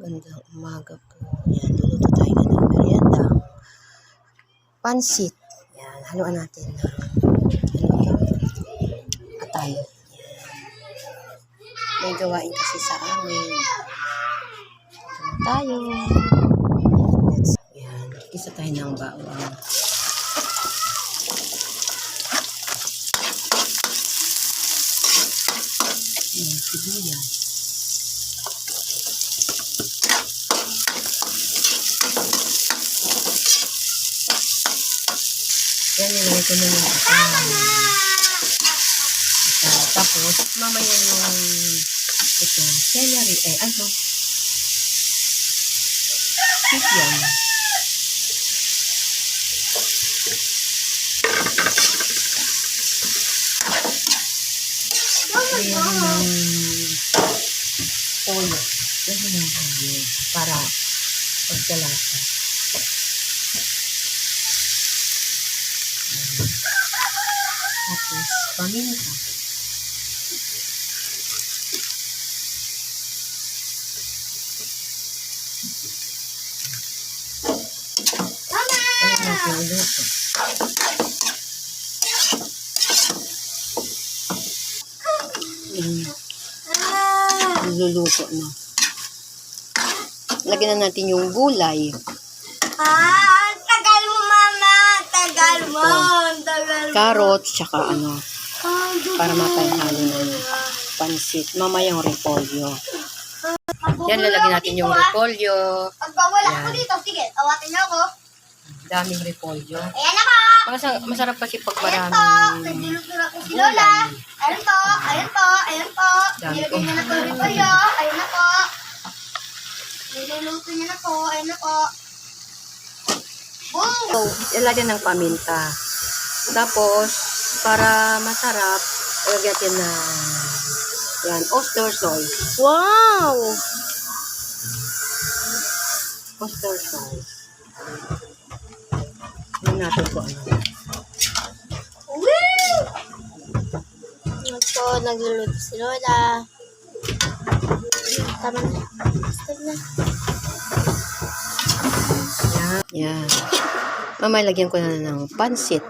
Gandang umaga po. Yan, luluto tayo ng merienda. Pansit. Yan, haluan natin ng atay. Yan. May gawain kasi sa amin. Ito tayo. Yan, isa tayo ng bawang. Yan, sibuyas. Yan, nilagay ko na yung tapos, mamaya yung ito, celery, ano? Fish yan. Mayroon ng toyo. Yan yung toyo para pagkalasa. Tapos, paminta. Ayan natin iluto. Luluto na. Lagyan na natin yung gulay. Tagal mo, mama. Tagal mo. Tagal mo. Carrot, tsaka para mapanghalo ng pansit. Mamaya yung repolyo. Yan, lalagyan natin yung repolyo. Pag wala ako dito, sige, tawatin niyo ako. Daming repolyo. Ayan na po. Masarap kasi pag Ayan po. maraming Naglulutura ko si Lola. Ayan po. Ayan po. Ayan po. Dami Nilagyan po. niya na po yung repolyo. Ayan na po. Niluluto niya na po. Ayan na po. Boom! So, ilagyan ng paminta. Tapos, para masarap, ilagyan natin na yan, oyster sauce. Wow! Oyster sauce. Tignan natin po ano. Woo! Ito, nagluluto si Lola. Tama na. Stop na. Yan. Yan. Mamaya lagyan ko na ng pansit.